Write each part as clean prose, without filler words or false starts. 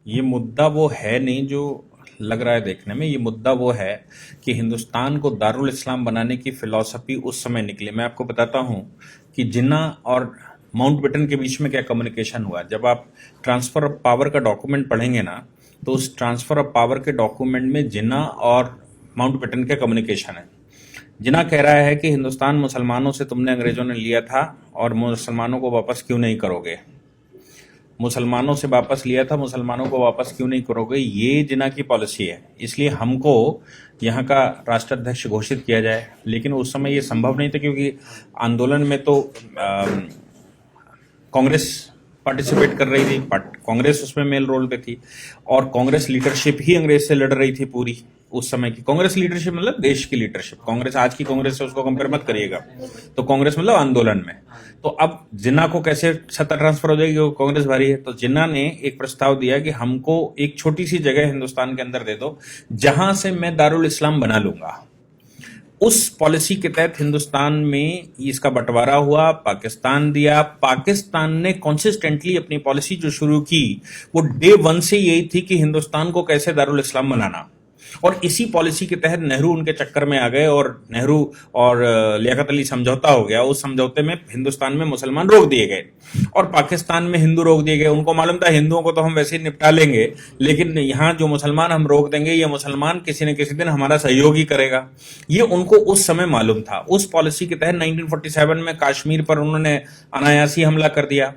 ये मुद्दा वो है नहीं जो लग रहा है देखने में। ये मुद्दा वो है कि हिंदुस्तान को दारुल इस्लाम बनाने की फिलॉसफी उस समय निकली। मैं आपको बताता हूं कि जिन्ना और माउंटबेटन के बीच में क्या कम्युनिकेशन हुआ। जब आप ट्रांसफर ऑफ पावर का डॉक्यूमेंट पढ़ेंगे ना, तो उस ट्रांसफर ऑफ पावर के डॉक्यूमेंट में जिन्ना और माउंटबेटन का कम्युनिकेशन है। जिन्ना कह रहा है कि हिंदुस्तान मुसलमानों से तुमने अंग्रेजों ने लिया था और मुसलमानों को वापस क्यों नहीं करोगे, मुसलमानों से वापस लिया था, मुसलमानों को वापस क्यों नहीं करोगे। ये जिन्ना की पॉलिसी है, इसलिए हमको यहाँ का राष्ट्राध्यक्ष घोषित किया जाए। लेकिन उस समय ये संभव नहीं था क्योंकि आंदोलन में तो कांग्रेस पार्टिसिपेट कर रही थी, कांग्रेस उसमें मेल रोल पे थी और कांग्रेस लीडरशिप ही अंग्रेज से लड़ रही थी। पूरी उस समय की कांग्रेस लीडरशिप मतलब देश की लीडरशिप। कांग्रेस आज की कांग्रेस से उसको कंपेयर मत करिएगा। तो कांग्रेस मतलब आंदोलन में। तो अब जिन्ना को कैसे सत्ता ट्रांसफर हो जाएगी, वो कांग्रेस भारी है। तो जिन्ना ने एक प्रस्ताव दिया कि हमको एक छोटी सी जगह हिंदुस्तान के अंदर दे दो जहां से मैं दारुल इस्लाम बना लूंगा। उस पॉलिसी के तहत हिंदुस्तान में इसका बंटवारा हुआ, पाकिस्तान दिया। पाकिस्तान ने कंसिस्टेंटली अपनी पॉलिसी जो शुरू की वो डे वन से यही थी कि हिंदुस्तान को कैसे दारुल इस्लाम बनाना। और इसी पॉलिसी के तहत नेहरू उनके चक्कर में आ गए और नेहरू और लियाकत अली समझौता हो गया। उस समझौते में हिंदुस्तान में मुसलमान रोक दिए गए और पाकिस्तान में हिंदू रोक दिए गए। उनको मालूम था हिंदुओं को तो हम वैसे ही निपटा लेंगे, लेकिन यहाँ जो मुसलमान हम रोक देंगे, ये मुसलमान किसी न किसी दिन हमारा सहयोग ही करेगा। ये उनको उस समय मालूम था। उस पॉलिसी के तहत 1947 में कश्मीर पर उन्होंने अनायासी हमला कर दिया।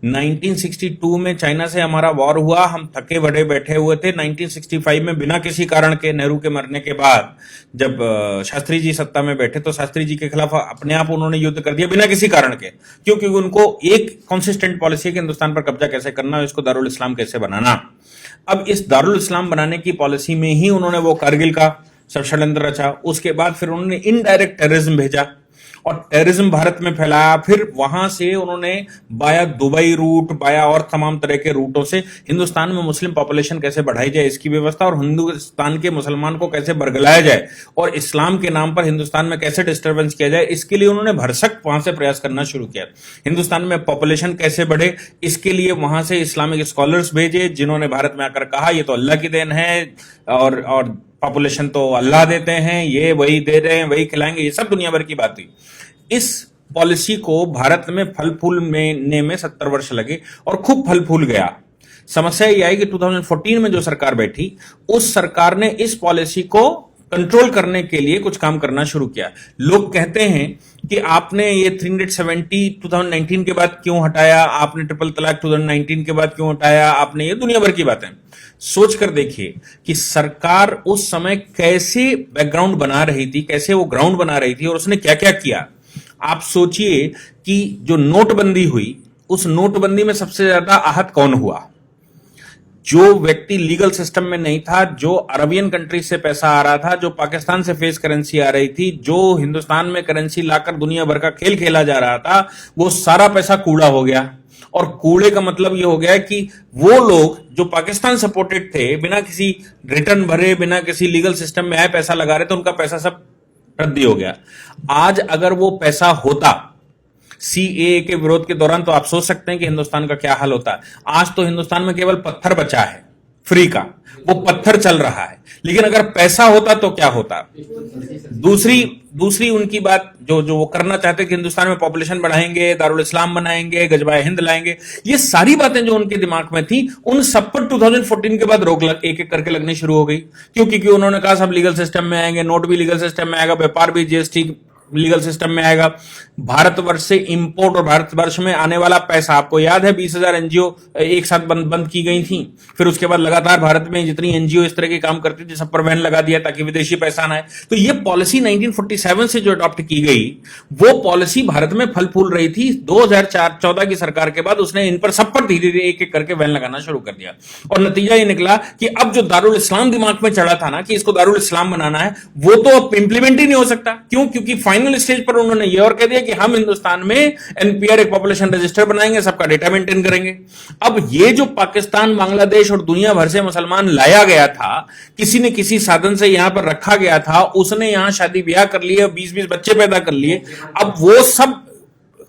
1962 में चाइना से हमारा वॉर हुआ, हम थके बड़े बैठे हुए थे। 1965 में बिना किसी कारण के, नेहरू के मरने के बाद जब शास्त्री जी सत्ता में बैठे तो शास्त्री जी के खिलाफ अपने आप उन्होंने युद्ध कर दिया बिना किसी कारण के। क्योंकि उनको एक कॉन्सिस्टेंट पॉलिसी है कि हिंदुस्तान पर कब्जा कैसे करना है, इसको दारुल इस्लाम कैसे बनाना। अब इस दारुल इस्लाम बनाने की पॉलिसी में ही उन्होंने वो कारगिल का षड्यंत्र रचा। उसके बाद फिर उन्होंने इनडायरेक्ट टेररिज्म भेजा और टेररिज्म भारत में फैलाया। फिर वहां से उन्होंने बाया दुबई रूट, बाया और तमाम तरह के रूटों से हिंदुस्तान में मुस्लिम पॉपुलेशन कैसे बढ़ाई जाए इसकी व्यवस्था, और हिंदुस्तान के मुसलमान को कैसे बरगलाया जाए और इस्लाम के नाम पर हिंदुस्तान में कैसे डिस्टर्बेंस किया जाए, इसके लिए उन्होंने भरसक वहां से प्रयास करना शुरू किया। हिंदुस्तान में पॉपुलेशन कैसे बढ़े, इसके लिए वहां से इस्लामिक स्कॉलर्स भेजे जिन्होंने भारत में आकर कहा ये तो अल्लाह की देन है और पॉपुलेशन तो अल्लाह देते हैं, ये वही दे रहे हैं, वही खिलाएंगे। ये सब दुनिया भर की बात थी। इस पॉलिसी को भारत में फल फूल में 70 वर्ष लगे और खूब फल फूल गया। समस्या ये आई कि 2014 में जो सरकार बैठी, उस सरकार ने इस पॉलिसी को कंट्रोल करने के लिए कुछ काम करना शुरू किया। लोग कहते हैं कि आपने ये 370 2019 के बाद क्यों हटाया, आपने ट्रिपल तलाक 2019 के बाद क्यों हटाया, आपने, ये दुनिया भर की बातें। सोच कर देखिए कि सरकार उस समय कैसे बैकग्राउंड बना रही थी, कैसे वो ग्राउंड बना रही थी और उसने क्या क्या किया। आप सोचिए कि जो नोटबंदी हुई, उस नोटबंदी में सबसे ज्यादा आहत कौन हुआ? जो व्यक्ति लीगल सिस्टम में नहीं था, जो अरबियन कंट्री से पैसा आ रहा था, जो पाकिस्तान से फेस करेंसी आ रही थी, जो हिंदुस्तान में करेंसी लाकर दुनिया भर का खेल खेला जा रहा था, वो सारा पैसा कूड़ा हो गया। और कूड़े का मतलब ये हो गया कि वो लोग जो पाकिस्तान सपोर्टेड थे, बिना किसी रिटर्न भरे, बिना किसी लीगल सिस्टम में आए पैसा लगा रहे थे, उनका पैसा सब रद्दी हो गया। आज अगर वो पैसा होता सीएए के विरोध के दौरान, तो आप सोच सकते हैं कि हिंदुस्तान का क्या हाल होता। आज तो हिंदुस्तान में केवल पत्थर बचा है फ्री का, वो पत्थर चल रहा है। लेकिन अगर पैसा होता तो क्या होता? दूसरी उनकी बात जो वो करना चाहते कि हिंदुस्तान में पॉपुलेशन बढ़ाएंगे, दारुल इस्लाम बनाएंगे, गजबाए हिंद लाएंगे, ये सारी बातें जो उनके दिमाग में थी, उन सब पर 2014 के बाद रोक एक एक करके लगनी शुरू हो गई। क्योंकि उन्होंने कहा सब लीगल सिस्टम में आएंगे, नोट भी लीगल सिस्टम में आएगा, व्यापार भी जीएसटी लीगल सिस्टम में आएगा, भारतवर्ष से इंपोर्ट और भारतवर्ष में आने वाला पैसा, आपको याद है 20,000 एनजीओ एक साथ बंद की गई थी। फिर उसके बाद लगातार भारत में जितनी एनजीओ इस तरह के काम करती थी सब पर बैन लगा दिया ताकि विदेशी पैसा ना आए। तो ये पॉलिसी 1947 से जो अडॉप्ट की गई, वो पॉलिसी भारत में फल फूल रही थी। 2014 की सरकार के बाद उसने इन पर सब पर धीरे धीरे एक एक करके बैन लगाना शुरू कर दिया और नतीजा ये निकला कि अब जो दारुल इस्लाम दिमाग में चढ़ा था ना कि इसको दारुल इस्लाम बनाना है, वो तो अब इंप्लीमेंट ही नहीं हो सकता। क्यों? क्योंकि फाइनल स्टेज पर उन्होंने ये और कह दिया कि हम हिंदुस्तान में एनपीआर एक पॉपुलेशन रजिस्टर बनाएंगे, सबका डेटा मेंटेन करेंगे। अब ये जो पाकिस्तान, बांग्लादेश और दुनिया भर से मुसलमान लाया गया था, किसी ने किसी साधन से यहां पर रखा गया था, उसने यहां शादी ब्याह कर लिए, 20-20 बच्चे पैदा कर लिए, अब वो सब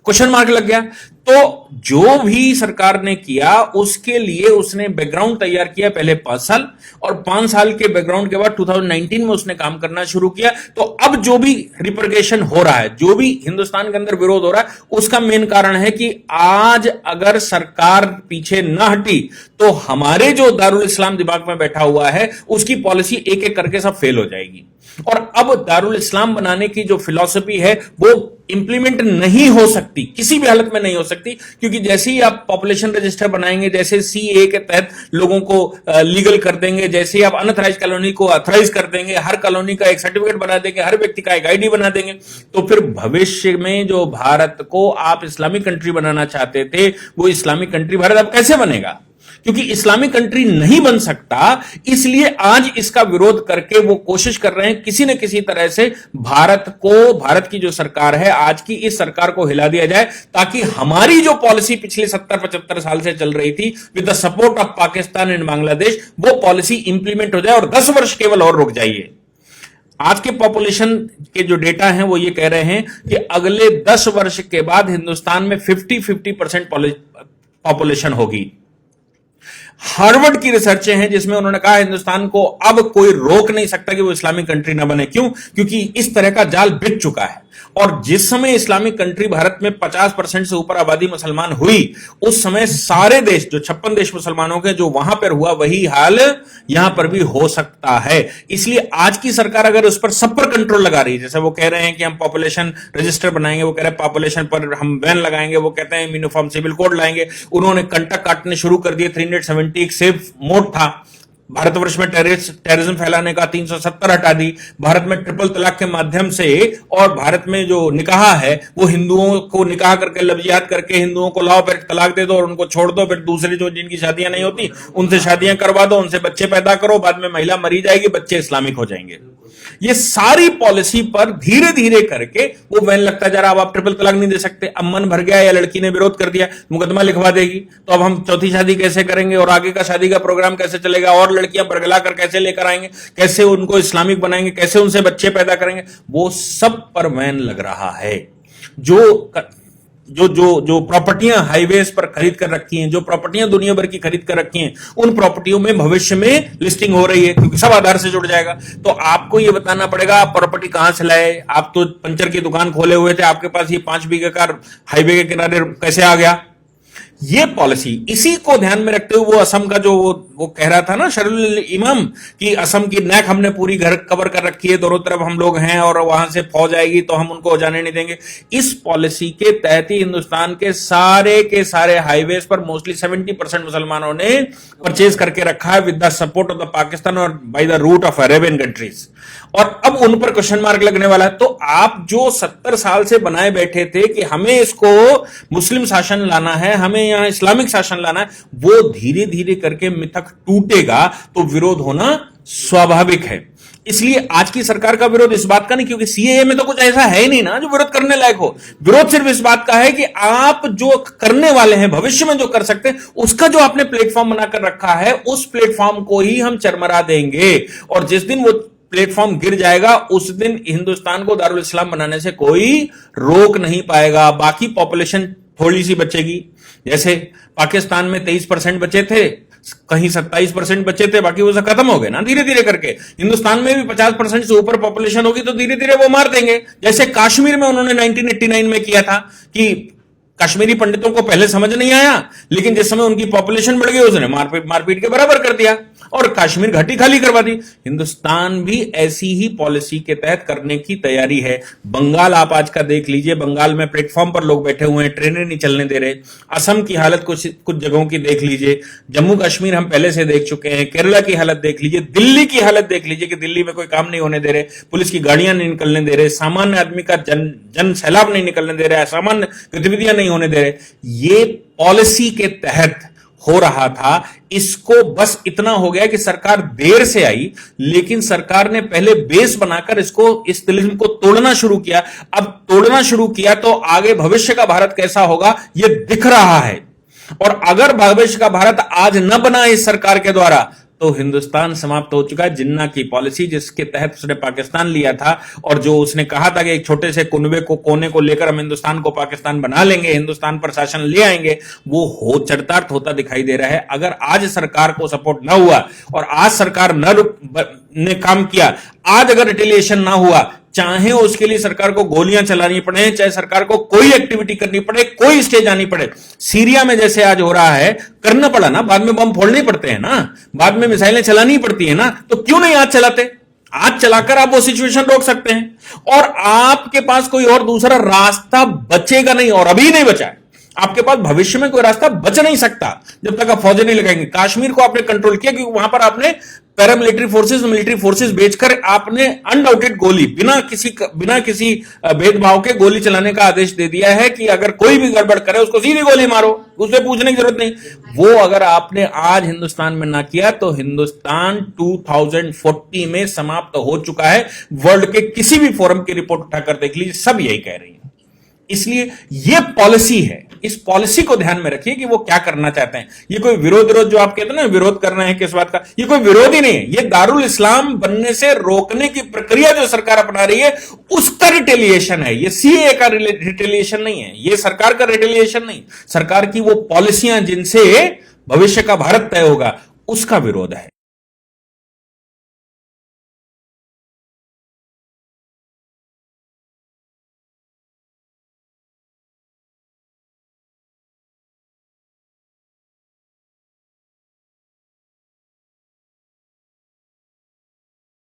क्वेश्चन मार्क लग गया। तो जो भी सरकार ने किया उसके लिए उसने बैकग्राउंड तैयार किया पहले 5 साल, और 5 साल के बैकग्राउंड के बाद 2019 में उसने काम करना शुरू किया। तो अब जो भी रिपरकेशन हो रहा है, जो भी हिंदुस्तान के अंदर विरोध हो रहा है, उसका मेन कारण है कि आज अगर सरकार पीछे न हटी तो हमारे जो दारुल इस्लाम दिमाग में बैठा हुआ है उसकी पॉलिसी एक एक करके सब फेल हो जाएगी। और अब दारुल इस्लाम बनाने की जो फिलॉसफी है वो इंप्लीमेंट नहीं हो सकती, किसी भी हालत में नहीं हो सकती, क्योंकि जैसे ही आप पॉपुलेशन रजिस्टर बनाएंगे, जैसे सीए के तहत लोगों को लीगल कर देंगे, जैसे ही आप अनऑथराइज कॉलोनी को ऑथराइज कर देंगे, हर कॉलोनी का एक सर्टिफिकेट बना देंगे, हर व्यक्ति का एक आईडी बना देंगे, तो फिर भविष्य में जो भारत को आप इस्लामिक कंट्री बनाना चाहते थे वो इस्लामिक कंट्री भारत अब कैसे बनेगा? क्योंकि इस्लामिक कंट्री नहीं बन सकता, इसलिए आज इसका विरोध करके वो कोशिश कर रहे हैं किसी न किसी तरह से भारत की जो सरकार है आज की, इस सरकार को हिला दिया जाए, ताकि हमारी जो पॉलिसी पिछले 70-75 साल से चल रही थी with the support of Pakistan and Bangladesh, वो पॉलिसी इंप्लीमेंट हो जाए और 10 वर्ष केवल और रुक जाइए। आज के पॉपुलेशन के जो डेटा हैं वो ये कह रहे हैं कि अगले 10 वर्ष के बाद हिंदुस्तान में 50% पॉपुलेशन होगी। हार्वर्ड की रिसर्च हैं जिसमें उन्होंने कहा हिंदुस्तान को अब कोई रोक नहीं सकता कि वो इस्लामिक कंट्री ना बने। क्यों? क्योंकि इस तरह का जाल बिछ चुका है। और जिस समय इस्लामिक कंट्री भारत में 50% से ऊपर आबादी मुसलमान हुई, उस समय सारे देश, जो 56 देश मुसलमानों के, जो वहां पर हुआ वही हाल यहां पर भी हो सकता है। इसलिए आज की सरकार अगर उस पर सब पर कंट्रोल लगा रही है, जैसे वो कह रहे हैं कि हम पॉपुलेशन रजिस्टर बनाएंगे, वो कह रहे हैं पॉपुलेशन पर हम बैन लगाएंगे, वो कहते हैं यूनिफॉर्म सिविल कोड लाएंगे, उन्होंने कंटक काटने शुरू कर दिए। 370 एक सेफ मोड था भारतवर्ष में टेररिज्म फैलाने का, 370 हटा दी। भारत में ट्रिपल तलाक के माध्यम से, और भारत में जो निकाह है वो हिंदुओं को निकाह करके लफ्जियात करके हिंदुओं को लाओ, फिर तलाक दे दो और उनको छोड़ दो, फिर दूसरे जो जिनकी शादियां नहीं होती उनसे शादियां करवा दो, उनसे बच्चे पैदा करो, बाद में महिला मरी जाएगी, बच्चे इस्लामिक हो जाएंगे। ये सारी पॉलिसी पर धीरे धीरे करके वो बैन लगता जा रहा। अब आप ट्रिपल तलाक नहीं दे सकते, अब मन भर गया या लड़की ने विरोध कर दिया, मुकदमा लिखवा देगी, तो अब हम चौथी शादी कैसे करेंगे और आगे का शादी का प्रोग्राम कैसे चलेगा, और लड़कियां बरगला कर कैसे लेकर आएंगे, कैसे उनको इस्लामिक बनाएंगे, कैसे उनसे बच्चे पैदा करेंगे, वो सब पर बैन लग रहा है। जो प्रॉपर्टियां हाईवेज पर खरीद कर रखी हैं, जो प्रॉपर्टियां दुनिया भर की खरीद कर रखी हैं, उन प्रॉपर्टियों में भविष्य में लिस्टिंग हो रही है, क्योंकि सब आधार से जुड़ जाएगा। तो आपको यह बताना पड़ेगा आप प्रॉपर्टी कहां से लाए, आप तो पंचर की दुकान खोले हुए थे, आपके पास ये 5 बीघे का हाईवे के किनारे कैसे आ गया? ये पॉलिसी, इसी को ध्यान में रखते हुए वो असम का जो वो कह रहा था ना शरुल इमाम, कि असम की नेक हमने पूरी घर कवर कर रखी है, दोनों तरफ हम लोग हैं और वहां से फौज आएगी तो हम उनको जाने नहीं देंगे। इस पॉलिसी के तहत ही हिंदुस्तान के सारे हाईवेज पर मोस्टली 70% मुसलमानों ने परचेज करके रखा है with the support of the Pakistan और by the route of Arabian countries. और अब उन पर क्वेश्चन मार्क लगने वाला है। तो आप जो 70 साल से बनाए बैठे थे कि हमें इसको मुस्लिम शासन लाना है, हमें यहां इस्लामिक शासन लाना है, वो धीरे धीरे करके मिथक टूटेगा तो विरोध होना स्वाभाविक है। इसलिए आज की सरकार का विरोध इस बात का नहीं, क्योंकि सीएए में तो कुछ ऐसा है ही नहीं ना जो विरोध करने लायक हो। विरोध सिर्फ इस बात का है कि आप जो करने वाले हैं, भविष्य में जो कर सकते हैं, उसका जो आपने प्लेटफॉर्म बनाकर रखा है, उस प्लेटफॉर्म को ही हम चरमरा देंगे। और जिस दिन वो प्लेटफॉर्म गिर जाएगा उस दिन हिंदुस्तान को दारुल इस्लाम बनाने से कोई रोक नहीं पाएगा। बाकी पॉपुलेशन थोड़ी सी बचेगी, जैसे पाकिस्तान में 23% बचे थे, कहीं 27% बचे थे, बाकी वो सब खत्म हो गए ना धीरे धीरे करके। हिंदुस्तान में भी 50% से ऊपर पॉपुलेशन होगी तो धीरे धीरे वो मार देंगे। जैसे कश्मीर में उन्होंने 1989 में किया था कि कश्मीरी पंडितों को पहले समझ नहीं आया, लेकिन जिस समय उनकी पॉपुलेशन बढ़ गई उसने मारपीट के बराबर कर दिया और कश्मीर घाटी खाली करवा दी। हिंदुस्तान भी ऐसी ही पॉलिसी के तहत करने की तैयारी है। बंगाल आप आज का देख लीजिए, बंगाल में प्लेटफॉर्म पर लोग बैठे हुए हैं, ट्रेनें नहीं चलने दे रहे। असम की हालत कुछ जगहों की देख लीजिए, जम्मू कश्मीर हम पहले से देख चुके हैं, केरला की हालत देख लीजिए, दिल्ली की हालत देख लीजिए कि दिल्ली में कोई काम नहीं होने दे रहे, पुलिस की गाड़ियां नहीं निकलने दे रहे, सामान्य आदमी का जन सैलाब नहीं निकलने दे रहा है, सामान्य गतिविधियां नहीं होने दे रहे। ये पॉलिसी के तहत हो रहा था। इसको बस इतना हो गया कि सरकार देर से आई, लेकिन सरकार ने पहले बेस बनाकर इस तिलिस्म को तोड़ना शुरू किया। अब तोड़ना शुरू किया तो आगे भविष्य का भारत कैसा होगा यह दिख रहा है। और अगर भविष्य का भारत आज न बना इस सरकार के द्वारा तो हिंदुस्तान समाप्त हो चुका है। जिन्ना की पॉलिसी जिसके तहत उसने पाकिस्तान लिया था और जो उसने कहा था कि एक छोटे से कुनबे को कोने को लेकर हम हिंदुस्तान को पाकिस्तान बना लेंगे, हिंदुस्तान पर शासन ले आएंगे, वो हो चरितार्थ होता दिखाई दे रहा है। अगर आज सरकार को सपोर्ट ना हुआ और आज सरकार ने काम किया, आज अगर रिटेलिएशन ना हुआ, चाहे उसके लिए सरकार को गोलियां चलानी पड़े, चाहे सरकार को कोई एक्टिविटी करनी पड़े, कोई स्टेज आनी पड़े, सीरिया में जैसे आज हो रहा है, करना पड़ा ना, बाद में बम फोड़ने पड़ते हैं ना, बाद में मिसाइलें चलानी पड़ती है ना, तो क्यों नहीं आज चलाते? आज चलाकर आप वो सिचुएशन रोक सकते हैं और आपके पास कोई और दूसरा रास्ता बचेगा नहीं, और अभी नहीं बचा है। आपके पास भविष्य में कोई रास्ता बच नहीं सकता जब तक आप फौजें नहीं लगाएंगे। कश्मीर को आपने कंट्रोल किया क्योंकि वहां पर आपने पैरामिलिट्री फोर्सेस, मिलिट्री फोर्सेस भेजकर आपने अनडाउटेड गोली बिना किसी भेदभाव के गोली चलाने का आदेश दे दिया है कि अगर कोई भी गड़बड़ करे उसको सीधी गोली मारो, उससे पूछने की जरूरत नहीं। वो अगर आपने आज हिंदुस्तान में ना किया तो हिंदुस्तान 2040 में समाप्त हो चुका है। वर्ल्ड के किसी भी फोरम की रिपोर्ट उठाकर देख लीजिए, सब यही कह रही है। इसलिए ये पॉलिसी है, इस पॉलिसी को ध्यान में रखिए कि वो क्या करना चाहते हैं। ये कोई विरोध जो आप कहते हैं ना, विरोध करना है किस बात का, ये कोई विरोध ही नहीं है। ये दारुल इस्लाम बनने से रोकने की प्रक्रिया जो सरकार अपना रही है उसका रिटेलिएशन है। ये सीए का रिटेलिएशन नहीं है, ये सरकार का रिटेलिएशन नहीं, सरकार की वो पॉलिसियां जिनसे भविष्य का भारत तय होगा उसका विरोध है।